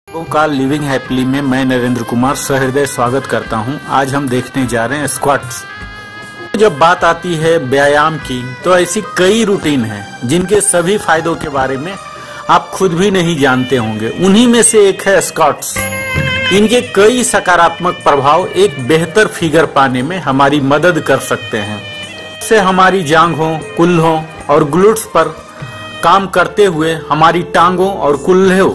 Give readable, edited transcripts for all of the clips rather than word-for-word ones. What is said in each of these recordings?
का living happily में मैं नरेंद्र कुमार सहृदय स्वागत करता हूं। आज हम देखने जा रहे हैं स्क्वाट्स। जब बात आती है व्यायाम की तो ऐसी कई रूटीन हैं जिनके सभी फायदों के बारे में आप खुद भी नहीं जानते होंगे। उन्हीं में से एक है स्क्वाट्स। इनके कई सकारात्मक प्रभाव एक बेहतर फिगर पाने में हमारी मदद कर सकते हैं। इससे हमारी जांघों, कुल्हों और ग्लूट्स पर काम करते हुए हमारी टांगों और कुल्हों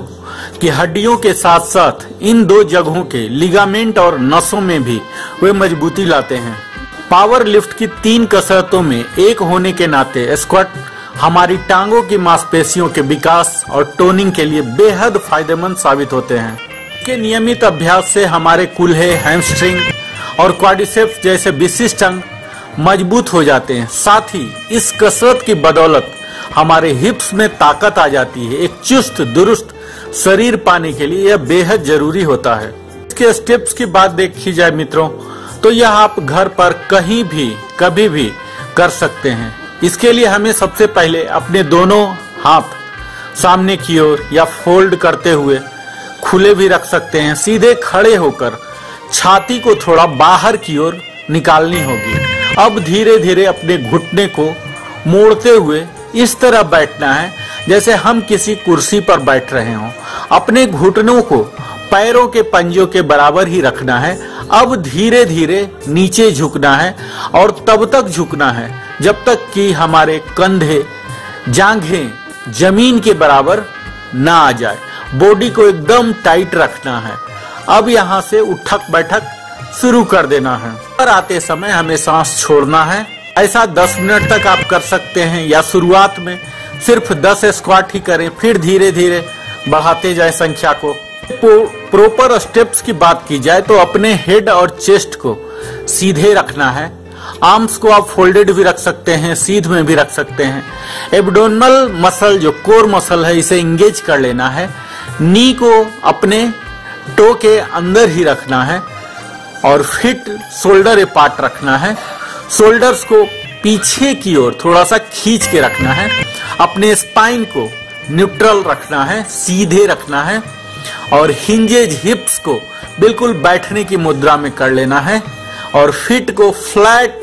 की हड्डियों के साथ साथ इन दो जगहों के लिगामेंट और नसों में भी वे मजबूती लाते हैं। पावर लिफ्ट की 3 कसरतों में एक होने के नाते स्क्वाट हमारी टांगों की मांसपेशियों के विकास और टोनिंग के लिए बेहद फायदेमंद साबित होते हैं। के नियमित अभ्यास से हमारे कुल्हे, हैमस्ट्रिंग और क्वाड्रिसेप्स जैसे विशिष्ट अंग मजबूत हो जाते हैं। साथ ही इस कसरत की बदौलत हमारे हिप्स में ताकत आ जाती है। एक चुस्त दुरुस्त शरीर पाने के लिए यह बेहद जरूरी होता है। इसके स्टेप्स की बात देखी जाए मित्रों, तो यह आप घर पर कहीं भी कभी भी कर सकते हैं। इसके लिए हमें सबसे पहले अपने दोनों हाथ सामने की ओर या फोल्ड करते हुए खुले भी रख सकते हैं। सीधे खड़े होकर छाती को थोड़ा बाहर की ओर निकालनी होगी। अब धीरे धीरे अपने घुटने को मोड़ते हुए इस तरह बैठना है जैसे हम किसी कुर्सी पर बैठ रहे हों। अपने घुटनों को पैरों के पंजों के बराबर ही रखना है। अब धीरे धीरे नीचे झुकना है और तब तक झुकना है जब तक कि हमारे कंधे, जांघें जमीन के बराबर ना आ जाए। बॉडी को एकदम टाइट रखना है। अब यहाँ से उठक बैठक शुरू कर देना है। पर आते समय हमें सांस छोड़ना है। ऐसा 10 मिनट तक आप कर सकते हैं या शुरुआत में सिर्फ 10 स्क्वाट ही करें, फिर धीरे धीरे बढ़ाते जाए संख्या को। प्रॉपर स्टेप्स की बात की जाए तो अपने हेड और चेस्ट को सीधे रखना है। आर्म्स को आप फोल्डेड भी रख सकते हैं, सीध में भी रख सकते हैं। एब्डोमिनल मसल जो कोर मसल है इसे इंगेज कर लेना है। नी को अपने टो के अंदर ही रखना है और फिट शोल्डर अपार्ट रखना है। शोल्डर्स को पीछे की ओर थोड़ा सा खींच के रखना है। अपने स्पाइन को न्यूट्रल रखना है, सीधे रखना है और हिंजेज हिप्स को बिल्कुल बैठने की मुद्रा में कर लेना है और फिट को फ्लैट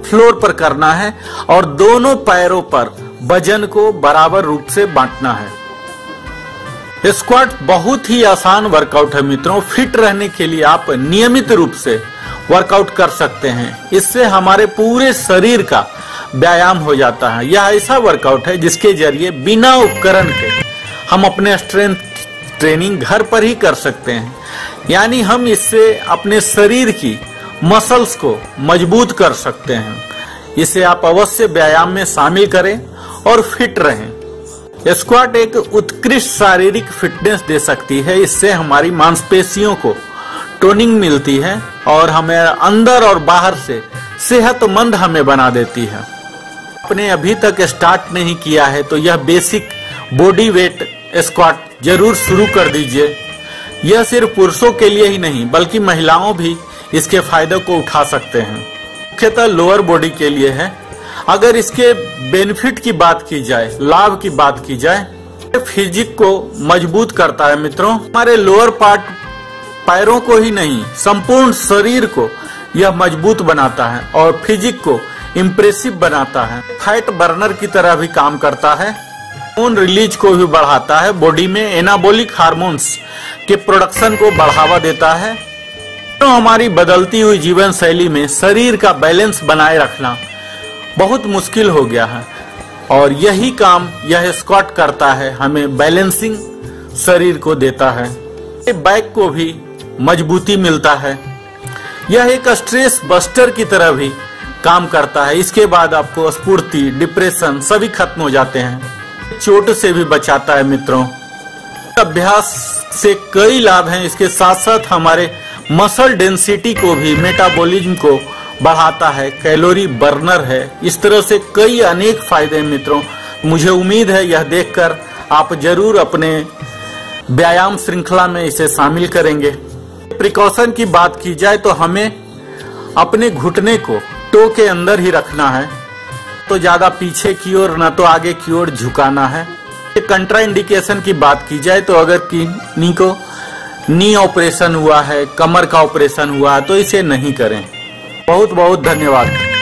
फ्लोर पर करना है और दोनों पैरों पर वजन को बराबर रूप से बांटना है। स्क्वाट बहुत ही आसान वर्कआउट है मित्रों। फिट रहने के लिए आप नियमित रूप से वर्कआउट कर सकते हैं। इससे हमारे पूरे शरीर का व्यायाम हो जाता है। यह ऐसा वर्कआउट है जिसके जरिए बिना उपकरण के हम अपने स्ट्रेंथ ट्रेनिंग घर पर ही कर सकते हैं। यानी हम इससे अपने शरीर की मसल्स को मजबूत कर सकते हैं। इसे आप अवश्य व्यायाम में शामिल करें और फिट रहें। स्क्वाट एक उत्कृष्ट शारीरिक फिटनेस दे सकती है। इससे हमारी मांसपेशियों को टोनिंग मिलती है और हमें अंदर और बाहर से सेहतमंद हमें बना देती है। आपने अभी तक स्टार्ट नहीं किया है तो यह बेसिक बॉडी वेट स्क्वाट जरूर शुरू कर दीजिए। यह सिर्फ पुरुषों के लिए ही नहीं बल्कि महिलाओं भी इसके फायदे को उठा सकते हैं। मुख्यतः लोअर बॉडी के लिए है। अगर इसके बेनिफिट की बात की जाए, लाभ की बात की जाए, फिजिक को मजबूत करता है मित्रों। हमारे लोअर पार्ट पैरों को ही नहीं संपूर्ण शरीर को यह मजबूत बनाता है और फिजिक को इम्प्रेसिव बनाता है। फैट बर्नर की तरह भी काम करता है। हार्मोन रिलीज को भी बढ़ाता है। बॉडी में एनाबॉलिक हार्मोन्स के प्रोडक्शन को बढ़ावा देता है। तो हमारी बदलती हुई जीवन शैली में शरीर का बैलेंस बनाए रखना बहुत मुश्किल हो गया है और यही काम यह स्क्वाट करता है। हमें बैलेंसिंग शरीर को देता है। बैक को भी मजबूती मिलता है। यह एक स्ट्रेस बस्टर की तरह भी काम करता है। इसके बाद आपको स्फूर्ति, डिप्रेशन सभी खत्म हो जाते हैं। चोट से भी बचाता है मित्रों। अभ्यास से कई लाभ हैं। इसके साथ साथ हमारे मसल डेंसिटी को भी, मेटाबॉलिज्म को बढ़ाता है। कैलोरी बर्नर है। इस तरह से कई अनेक फायदे हैं मित्रों। मुझे उम्मीद है यह देखकर आप जरूर अपने व्यायाम श्रृंखला में इसे शामिल करेंगे। प्रिकॉशन की बात की जाए तो हमें अपने घुटने को टो के अंदर ही रखना है। तो ज्यादा पीछे की ओर न तो आगे की ओर झुकाना है। कंट्रा इंडिकेशन की बात की जाए तो अगर नी को नी ऑपरेशन हुआ है, कमर का ऑपरेशन हुआ, तो इसे नहीं करें। बहुत बहुत धन्यवाद।